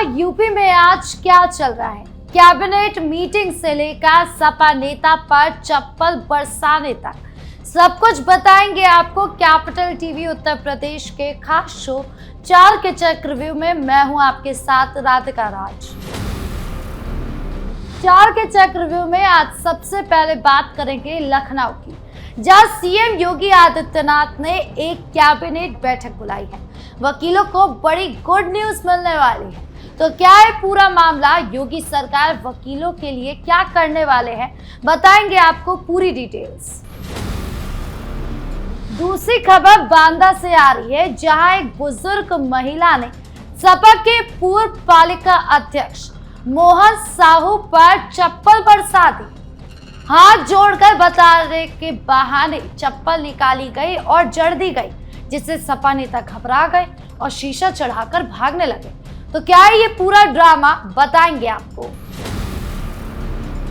UP में आज क्या चल रहा है? कैबिनेट मीटिंग से लेकर सपा नेता पर चप्पल बरसाने तक सब कुछ बताएंगे आपको कैपिटल टीवी उत्तर प्रदेश के खास शो 4 के चक्रव्यूह में। मैं हूं आपके साथ राधिका राज। 4 के चक्रव्यूह में आज सबसे पहले बात करेंगे लखनऊ की, जहां सीएम योगी आदित्यनाथ ने एक कैबिनेट बैठक बुलाई है। वकीलों को बड़ी गुड न्यूज मिलने वाली है। तो क्या है पूरा मामला, योगी सरकार वकीलों के लिए क्या करने वाले हैं, बताएंगे आपको पूरी डिटेल्स। दूसरी खबर बांदा से आ रही है, जहां एक बुजुर्ग महिला ने सपा के पूर्व पालिका अध्यक्ष मोहन साहू पर चप्पल बरसा दी। हाथ जोड़कर बताने के बहाने चप्पल निकाली गई और जड़ दी गई, जिससे सपा नेता घबरा गए और शीशा चढ़ाकर भागने लगे। तो क्या है ये पूरा ड्रामा, बताएंगे आपको।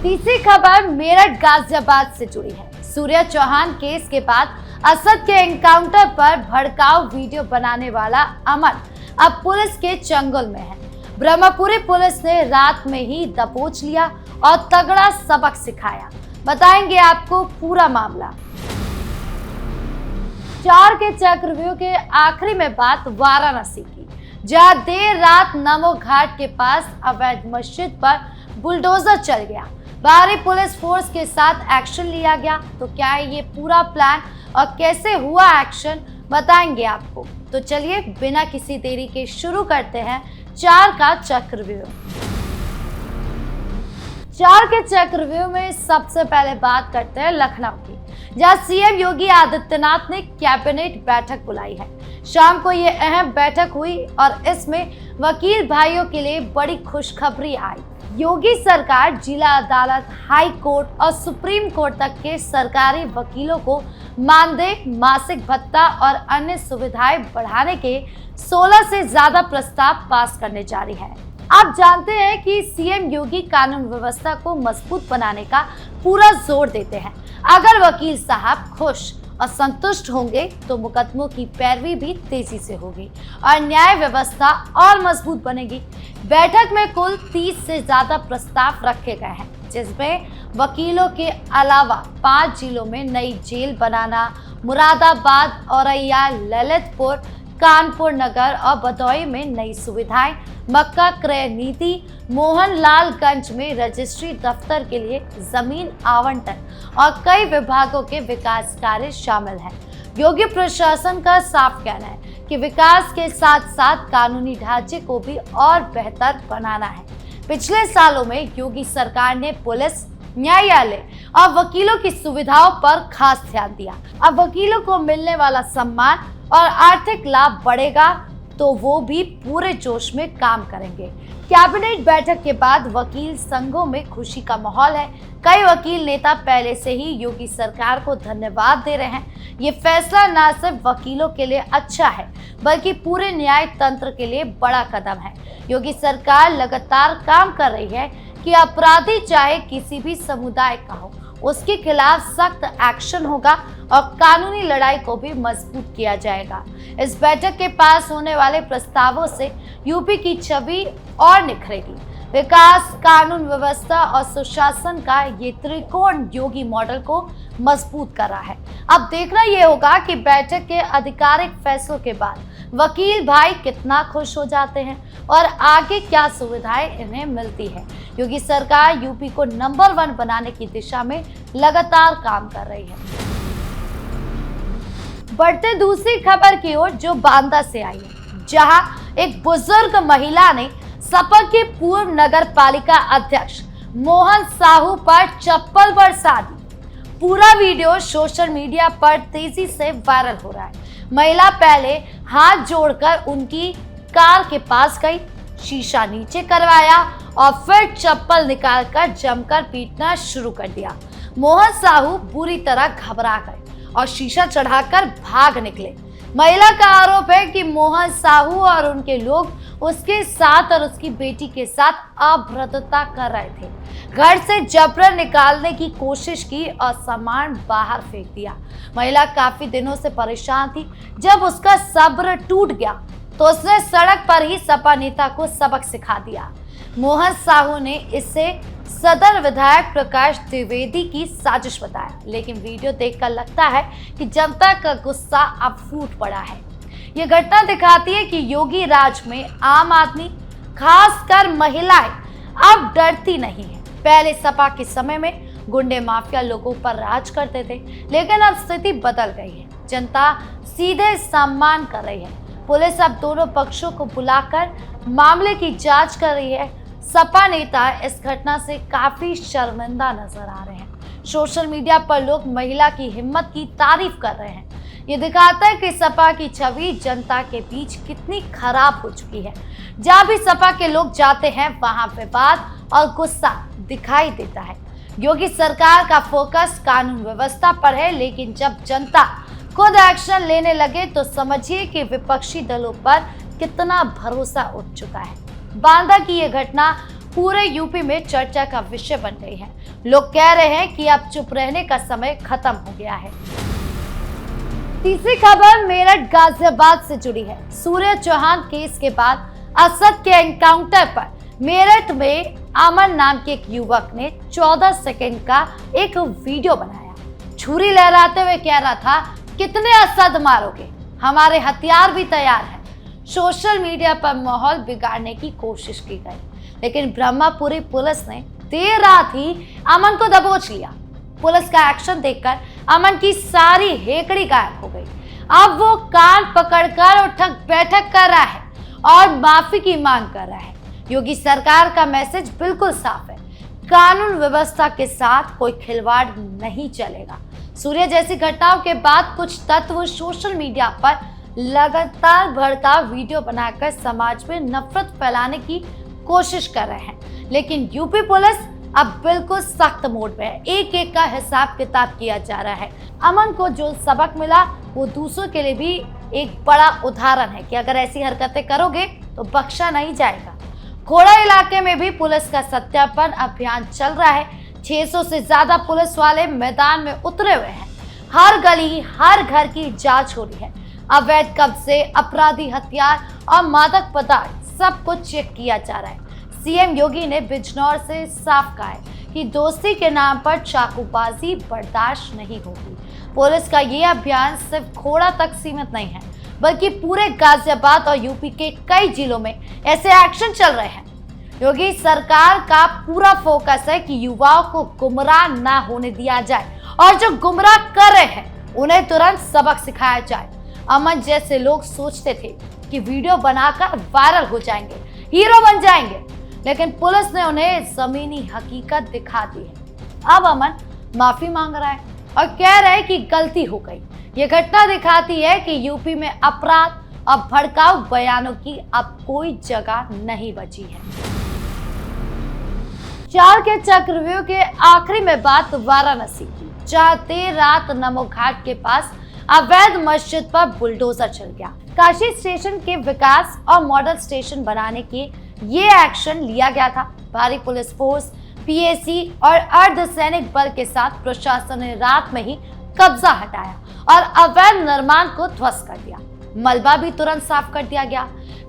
तीसरी खबर मेरठ गाजियाबाद से जुड़ी है। सूर्या चौहान केस के बाद असद के एनकाउंटर पर भड़काऊ वीडियो बनाने वाला अमन अब पुलिस के चंगुल में है। ब्रह्मपुरी पुलिस ने रात में ही दबोच लिया और तगड़ा सबक सिखाया, बताएंगे आपको पूरा मामला। 4 के चक्रव्यूह के आखिरी में बात वाराणसी की, जहां देर रात नमो घाट के पास अवैध मस्जिद पर बुलडोजर चल गया। बाहरी पुलिस फोर्स के साथ एक्शन लिया गया। तो क्या है ये पूरा प्लान और कैसे हुआ एक्शन, बताएंगे आपको। तो चलिए बिना किसी देरी के शुरू करते हैं 4 का चक्रव्यूह। 4 के चक्रव्यूह में सबसे पहले बात करते हैं लखनऊ की, जहां सीएम योगी आदित्यनाथ ने कैबिनेट बैठक बुलाई है। शाम को ये अहम बैठक हुई और इसमें वकील भाइयों के लिए बड़ी खुशखबरी आई। योगी सरकार जिला अदालत, हाई कोर्ट और सुप्रीम कोर्ट तक के सरकारी वकीलों को मानदेय, मासिक भत्ता और अन्य सुविधाएं बढ़ाने के 16 से ज्यादा प्रस्ताव पास करने जा रही है। आप जानते हैं कि सीएम योगी कानून व्यवस्था को मजबूत बनाने का पूरा जोर देते हैं। अगर वकील साहब खुश और संतुष्ट होंगे तो मुकदमों की पैरवी भी तेजी से होगी और न्याय व्यवस्था और मजबूत बनेगी। बैठक में कुल 30 से ज्यादा प्रस्ताव रखे गए हैं, जिसमें वकीलों के अलावा 5 जिलों में नई जेल बनाना, मुरादाबाद, औरैया, ललितपुर, कानपुर नगर और भदोही में नई सुविधाएं, मक्का क्रय नीति, मोहनलालगंज में रजिस्ट्री दफ्तर के लिए जमीन आवंटन और कई विभागों के विकास कार्य शामिल हैं। योगी प्रशासन का साफ कहना है कि विकास के साथ साथ कानूनी ढांचे को भी और बेहतर बनाना है। पिछले सालों में योगी सरकार ने पुलिस, न्यायालय और वकीलों की सुविधाओं पर खास ध्यान दिया। अब वकीलों को मिलने वाला सम्मान और आर्थिक लाभ बढ़ेगा तो वो भी पूरे जोश में काम करेंगे। कैबिनेट बैठक के बाद वकील संघों में खुशी का माहौल है। कई वकील नेता पहले से ही योगी सरकार को धन्यवाद दे रहे हैं। ये फैसला न सिर्फ वकीलों के लिए अच्छा है, बल्कि पूरे न्याय तंत्र के लिए बड़ा कदम है। योगी सरकार लगातार काम कर रही है कि अपराधी चाहे किसी भी समुदाय का हो, उसके खिलाफ सख्त एक्शन होगा और कानूनी लड़ाई को भी मजबूत किया जाएगा। इस बैठक के पास होने वाले प्रस्तावों से यूपी की छवि और निखरेगी। विकास, कानून व्यवस्था और सुशासन का ये त्रिकोण योगी मॉडल को मजबूत कर रहा है। अब देखना ये होगा कि बैठक के आधिकारिक फैसलों के बाद वकील भाई कितना खुश हो जाते हैं और आगे क्या सुविधाएं इन्हें मिलती है। योगी सरकार यूपी को नंबर 1 बनाने की दिशा में लगातार काम कर रही है। बढ़ते दूसरी खबर की ओर, जो बांदा से आई है, जहां एक बुजुर्ग महिला ने सपा के पूर्व नगर पालिका अध्यक्ष मोहन साहू पर चप्पल बरसा दी। पूरा वीडियो सोशल मीडिया पर तेजी से वायरल हो रहा है। महिला पहले हाथ जोड़कर उनकी कार के पास गई, शीशा नीचे करवाया और फिर चप्पल निकालकर जमकर पीटना शुरू कर दिया। मोहन साहू बुरी तरह घबरा गए और शीशा चढ़ाकर भाग निकले। महिला का आरोप है कि मोहन साहू और उनके लोग उसके साथ और उसकी बेटी के साथ अभद्रता कर रहे थे। घर से जबरन निकालने की कोशिश की और सामान बाहर फेंक दिया। महिला काफी दिनों से परेशान थी। जब उसका सब्र टूट गया तो उसने सड़क पर ही सपा नेता को सबक सिखा दिया। मोहन साहू ने इसे सदर विधायक प्रकाश द्विवेदी की साजिश बताया, लेकिन वीडियो देखकर लगता है कि जनता का गुस्सा अब फूट पड़ा है। ये घटना दिखाती है कि योगी राज में आम आदमी, खासकर महिलाएं, अब डरती नहीं है। पहले सपा के समय में गुंडे माफिया लोगों पर राज करते थे, लेकिन अब स्थिति बदल गई है। जनता सीधे सम्मान कर रही है। पुलिस अब दोनों पक्षों को बुलाकर मामले की जांच कर रही है। सपा नेता इस घटना से काफी शर्मिंदा नजर आ रहे हैं। सोशल मीडिया पर लोग महिला की हिम्मत की तारीफ कर रहे हैं। ये दिखाता है कि सपा की छवि जनता के बीच कितनी खराब हो चुकी है। जहां भी सपा के लोग जाते हैं वहां विवाद और गुस्सा दिखाई देता है। योगी सरकार का फोकस कानून व्यवस्था पर है, लेकिन जब जनता खुद एक्शन लेने लगे तो समझिए कि विपक्षी दलों पर कितना भरोसा उठ चुका है। बांदा की ये घटना पूरे यूपी में चर्चा का विषय बन गई है। लोग कह रहे हैं कि अब चुप रहने का समय खत्म हो गया है। तीसरी खबर मेरठ गाजियाबाद से जुड़ी है। सूर्य चौहान केस के बाद असद के एनकाउंटर पर मेरठ में अमन नाम के एक युवक ने 14 सेकंड का एक वीडियो बनाया। छुरी लहराते हुए कह रहा था, कितने असद मारोगे, हमारे हथियार भी तैयार हैं। सोशल मीडिया पर माहौल बिगाड़ने की कोशिश की गई, लेकिन ब्रह्मपुरी पुलिस ने देर रात ही अमन को दबोच लिया। पुलिस का एक्शन देखकर अमन की सारी हेकड़ी गायब हो गई। अब वो कान पकड़कर उठक बैठक कर रहा है और माफी की मांग कर रहा है। योगी सरकार का मैसेज बिल्कुल साफ है, कानून व्यवस्था के साथ कोई खिलवाड़ नहीं चलेगा। सूर्य जैसी घटनाओं के बाद कुछ तत्व सोशल मीडिया पर लगातार भड़काऊ वीडियो बनाकर समाज में नफरत फैलाने की कोशिश कर रहे हैं, लेकिन यूपी पुलिस अब बिल्कुल सख्त मोड में है। एक एक का हिसाब किताब किया जा रहा है। अमन को जो सबक मिला वो दूसरों के लिए भी एक बड़ा उदाहरण है कि अगर ऐसी हरकतें करोगे तो बख्शा नहीं जाएगा। खोड़ा इलाके में भी पुलिस का सत्यापन अभियान चल रहा है। 600 से ज्यादा पुलिस वाले मैदान में उतरे हुए हैं। हर गली, हर घर की जांच हो रही है। अवैध कब्जे, अपराधी हथियार और मादक पदार्थ सब कुछ चेक किया जा रहा है। सीएम योगी ने बिजनौर से साफ कहा है कि दोस्ती के नाम पर चाकूबाजी बर्दाश्त नहीं होगी। पुलिस का ये अभियान सिर्फ खोड़ा तक सीमित नहीं है, बल्कि पूरे गाजियाबाद और यूपी के कई जिलों में ऐसे एक्शन चल रहे हैं। योगी सरकार का पूरा फोकस है कि युवाओं को गुमराह ना होने दिया जाए और जो गुमराह कर रहे हैं उन्हें तुरंत सबक सिखाया जाए। अमन जैसे लोग सोचते थे कि वीडियो बनाकर वायरल हो जाएंगे, हीरो बन जाएंगे, लेकिन पुलिस ने उन्हें जमीनी हकीकत दिखा दी है। अब अमन माफी मांग रहा है और कह रहा है कि गलती हो गई। ये घटना दिखाती है कि यूपी में अपराध और भड़काऊ बयानों की अब कोई जगह नहीं बची है। 4 के चक्रव्यूह के आखिरी में बात वाराणसी की, जहां देर रात नमो घाट के पास अवैध मस्जिद पर बुलडोजर चल गया। काशी स्टेशन के विकास और मॉडल स्टेशन बनाने के ये एक्शन लिया गया था। भारी पुलिस फोर्स, पीएसी और अर्धसैनिक बल के साथ प्रशासन ने रात में ही कब्जा हटाया और अवैध निर्माण को ध्वस्त कर दिया। मलबा भी तुरंत साफ कर दिया गया।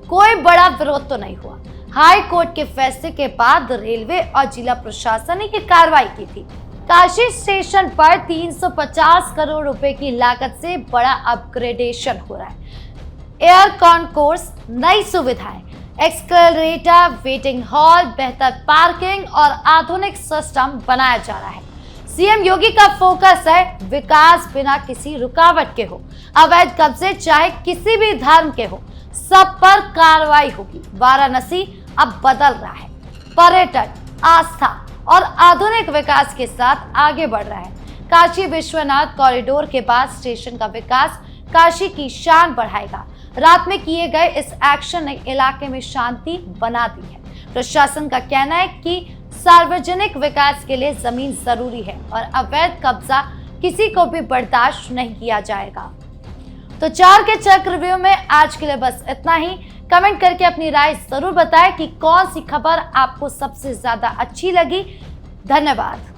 कोई बड़ा विरोध तो नहीं हुआ। हाई कोर्ट के फैसले के बाद रेलवे और जिला प्रशासन ने कार्रवाई की थी। काशी स्टेशन पर 350 करोड़ रुपए की लागत से बड़ा अपग्रेडेशन हो रहा है। एयर कॉन्कोर्स, नई सुविधाएं, एक्सकलेरेटर, वेटिंग हॉल, बेहतर पार्किंग और आधुनिक सिस्टम बनाया जा रहा है। सीएम योगी का फोकस है विकास बिना किसी रुकावट के हो। अवैध कब्जे चाहे किसी भी धर्म के हो, सब पर कार्रवाई होगी। वाराणसी अब बदल रहा है। पर्यटन, आस्था और आधुनिक विकास के साथ आगे बढ़ रहा है। काशी विश्वनाथ कॉरिडोर के बाद स्टेशन का विकास काशी की शान बढ़ाएगा। रात में किए गए इस एक्शन ने इलाके में शांति बना दी है। प्रशासन का कहना है कि सार्वजनिक विकास के लिए जमीन जरूरी है और अवैध कब्जा किसी को भी बर्दाश्त नहीं किया जाएगा। तो 4 के चक्रव्यूह में आज के लिए बस इतना ही। कमेंट करके अपनी राय जरूर बताएं कि कौन सी खबर आपको सबसे ज्यादा अच्छी लगी। धन्यवाद।